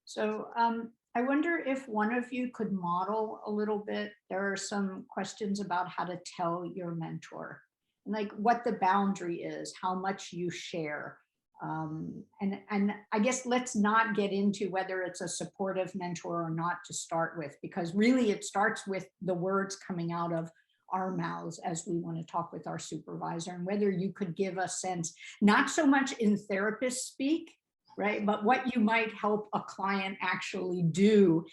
So I wonder if one of you could model a little bit. There are some questions about how to tell your mentor, and like what the boundary is, how much you share. And I guess let's not get into whether it's a supportive mentor or not to start with, because really it starts with the words coming out of our mouths as we want to talk with our supervisor, and whether you could give a sense, not so much in therapist speak, right, but what you might help a client actually do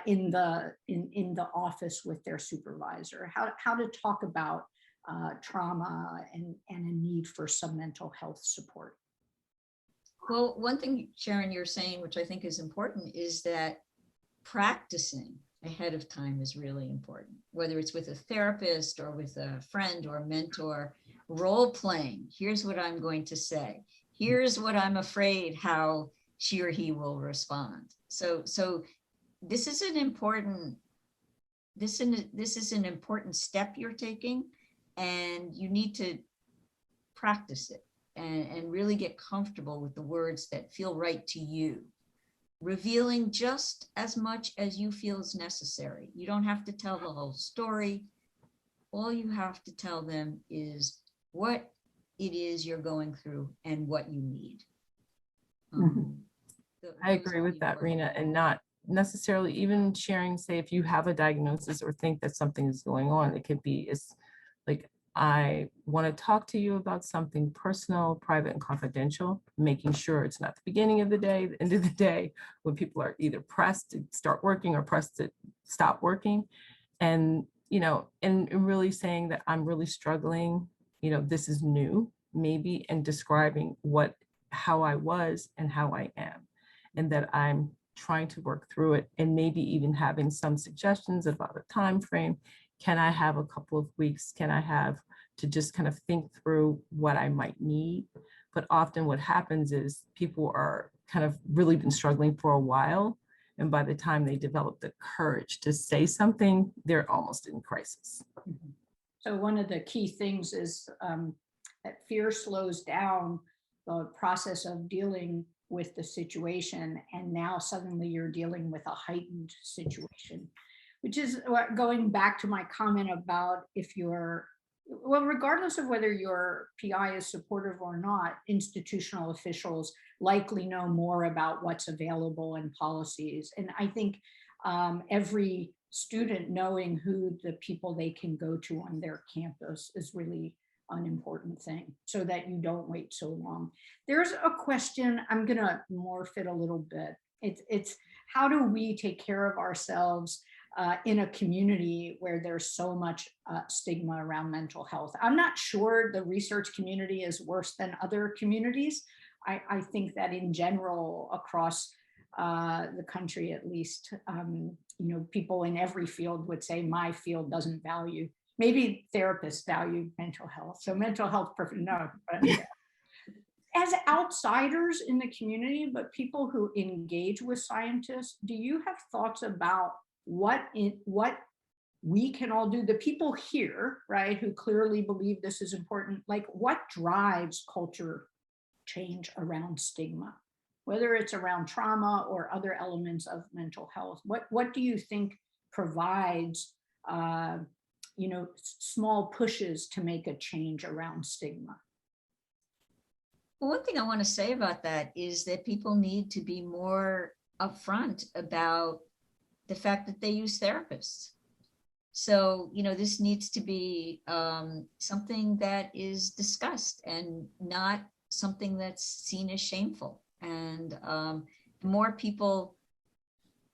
in the office with their supervisor, how to talk about trauma and a need for some mental health support. Well, one thing, Sharon, you're saying, which I think is important, is that practicing ahead of time is really important, whether it's with a therapist or with a friend or a mentor. Role playing, here's what I'm going to say, here's what I'm afraid how she or he will respond. So this is an important step you're taking, and you need to practice it and really get comfortable with the words that feel right to you, revealing just as much as you feel is necessary. You don't have to tell the whole story. All you have to tell them is what it is you're going through and what you need. I agree with that, Rena, and not necessarily even sharing, say, if you have a diagnosis or think that something is going on, it could be, it's like, I want to talk to you about something personal, private, and confidential, making sure it's not the beginning of the day, the end of the day, when people are either pressed to start working or pressed to stop working. And, and really saying that I'm really struggling, this is new, maybe, and describing how I was and how I am, and that I'm trying to work through it, and maybe even having some suggestions about a time frame. Can I have a couple of weeks? Can I have to just kind of think through what I might need? But often what happens is people are kind of really been struggling for a while. And by the time they develop the courage to say something, they're almost in crisis. So one of the key things is that fear slows down the process of dealing with the situation. And now suddenly you're dealing with a heightened situation, which is going back to my comment about regardless of whether your PI is supportive or not, institutional officials likely know more about what's available in policies. And I think every student knowing who the people they can go to on their campus is really an important thing, so that you don't wait so long. There's a question, I'm gonna morph it a little bit. It's how do we take care of ourselves in a community where there's so much stigma around mental health? I'm not sure the research community is worse than other communities. I think that in general, across the country, at least, people in every field would say my field doesn't value. Maybe therapists value mental health. So mental health, no. But as outsiders in the community, but people who engage with scientists, do you have thoughts about what we can all do? The people here, right, who clearly believe this is important, like what drives culture change around stigma, whether it's around trauma or other elements of mental health? What do you think provides, small pushes to make a change around stigma? Well, one thing I want to say about that is that people need to be more upfront about the fact that they use therapists. So, this needs to be something that is discussed and not something that's seen as shameful. And more people,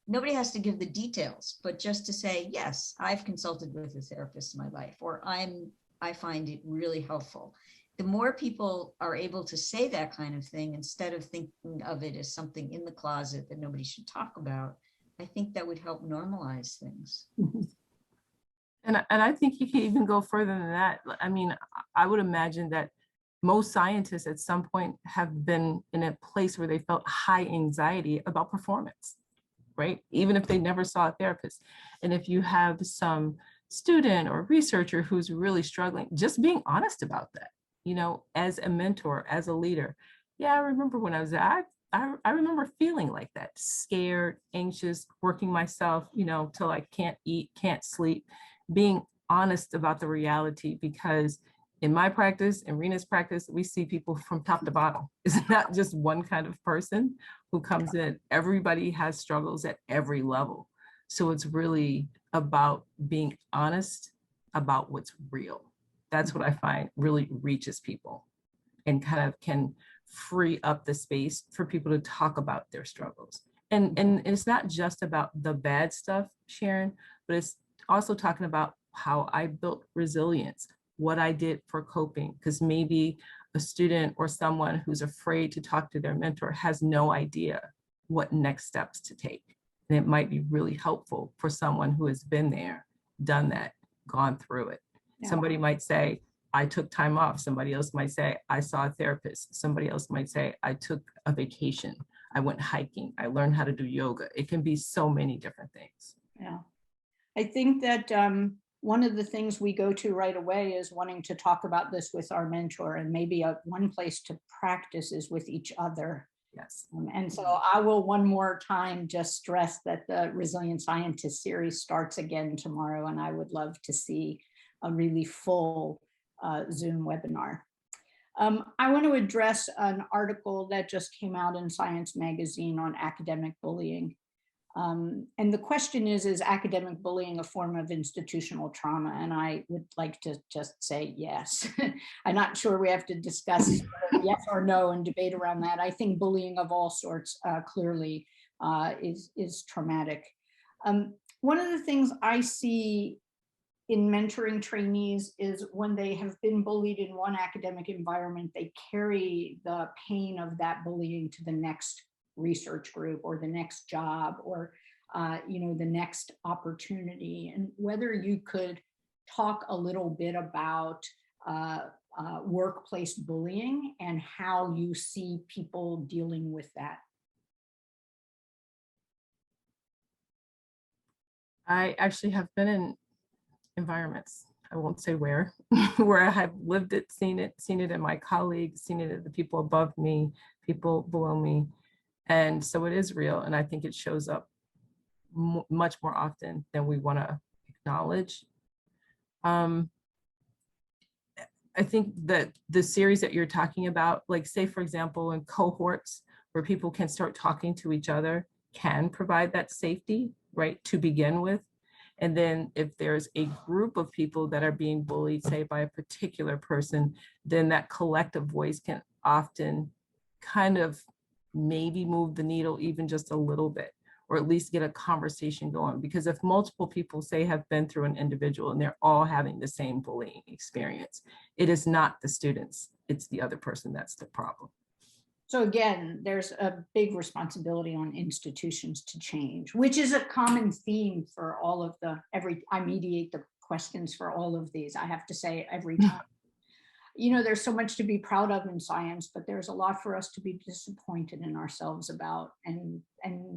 nobody has to give the details, but just to say, yes, I've consulted with a therapist in my life, or I find it really helpful. The more people are able to say that kind of thing, instead of thinking of it as something in the closet that nobody should talk about, I think that would help normalize things. Mhm. And I think you can even go further than that. I mean, I would imagine that most scientists at some point have been in a place where they felt high anxiety about performance, right? Even if they never saw a therapist. And if you have some student or researcher who's really struggling, just being honest about that, as a mentor, as a leader. Yeah, I remember when I was there, I remember feeling like that, scared, anxious, working myself, till I can't eat, can't sleep, being honest about the reality, because in my practice, in Rena's practice, we see people from top to bottom. It's not just one kind of person who comes in. Everybody has struggles at every level. So it's really about being honest about what's real. That's what I find really reaches people and kind of can free up the space for people to talk about their struggles. And it's not just about the bad stuff, Sharon, but it's also talking about how I built resilience, what I did for coping, because maybe a student or someone who's afraid to talk to their mentor has no idea what next steps to take. And it might be really helpful for someone who has been there, done that, gone through it. Yeah. Somebody might say, I took time off. Somebody else might say, I saw a therapist. Somebody else might say, I took a vacation. I went hiking. I learned how to do yoga. It can be so many different things. Yeah. I think that one of the things we go to right away is wanting to talk about this with our mentor, and maybe one place to practice is with each other. Yes. And so I will one more time just stress that the Resilient Scientist series starts again tomorrow, and I would love to see a really full Zoom webinar. I want to address an article that just came out in Science Magazine on academic bullying. And the question is academic bullying a form of institutional trauma? And I would like to just say yes. I'm not sure we have to discuss yes or no and debate around that. I think bullying of all sorts clearly is traumatic. One of the things I see in mentoring trainees is when they have been bullied in one academic environment, they carry the pain of that bullying to the next research group or the next job or the next opportunity. And whether you could talk a little bit about workplace bullying and how you see people dealing with that. I actually have been in environments, I won't say where, where I have lived it, seen it in my colleagues, seen it in the people above me, people below me. And so it is real. And I think it shows up much more often than we want to acknowledge. I think that the series that you're talking about, like say, for example, in cohorts where people can start talking to each other, can provide that safety, right, to begin with. And then if there's a group of people that are being bullied, say by a particular person, then that collective voice can often kind of maybe move the needle even just a little bit, or at least get a conversation going. Because if multiple people say have been through an individual and they're all having the same bullying experience, it is not the students, it's the other person that's the problem. So again, there's a big responsibility on institutions to change, which is a common theme for all of I mediate the questions for all of these, I have to say every time. There's so much to be proud of in science, but there's a lot for us to be disappointed in ourselves about. And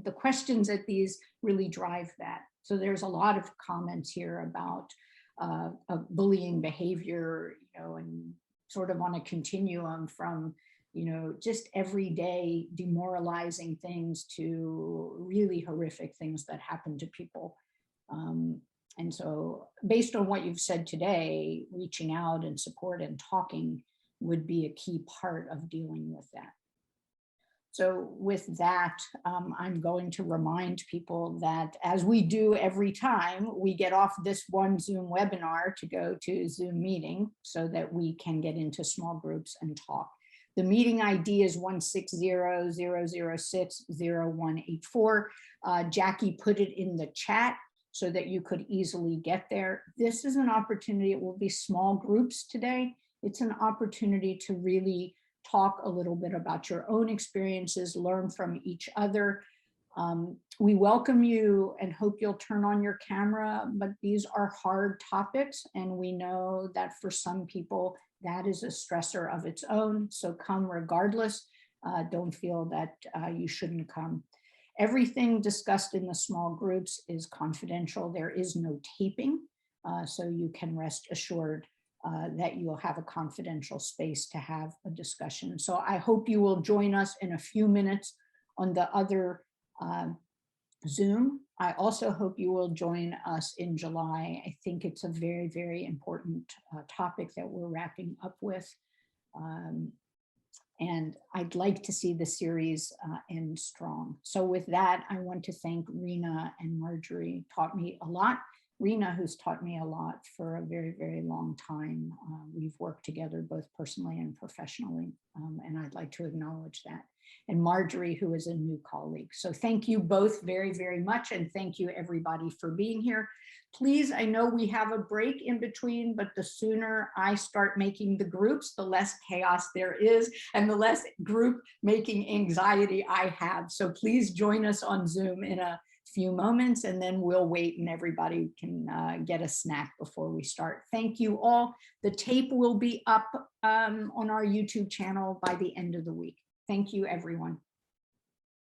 the questions at these really drive that. So there's a lot of comments here about bullying behavior, and sort of on a continuum from just everyday demoralizing things to really horrific things that happen to people. And so based on what you've said today, reaching out and support and talking would be a key part of dealing with that. So with that, I'm going to remind people that, as we do every time we get off this one Zoom webinar to go to Zoom meeting, so that we can get into small groups and talk. The meeting ID is 160-006-0184. Jackie put it in the chat so that you could easily get there. This is an opportunity. It will be small groups today. It's an opportunity to really talk a little bit about your own experiences, learn from each other. We welcome you and hope you'll turn on your camera, but these are hard topics, and we know that for some people that is a stressor of its own. So come regardless. Don't feel that you shouldn't come. Everything discussed in the small groups is confidential. There is no taping, so you can rest assured that you will have a confidential space to have a discussion. So I hope you will join us in a few minutes on the other Zoom. I also hope you will join us in July. I think it's a very, very important topic that we're wrapping up with. And I'd like to see the series end strong. So with that, I want to thank Rena and Marjorie. Taught me a lot. Rena, who's taught me a lot for a very, very long time. We've worked together both personally and professionally, and I'd like to acknowledge that. And Marjorie, who is a new colleague. So thank you both very, very much, and thank you everybody for being here. Please, I know we have a break in between, but the sooner I start making the groups, the less chaos there is, and the less group making anxiety I have. So please join us on Zoom in a few moments, and then we'll wait and everybody can get a snack before we start. Thank you all. The tape will be up on our YouTube channel by the end of the week. Thank you, everyone.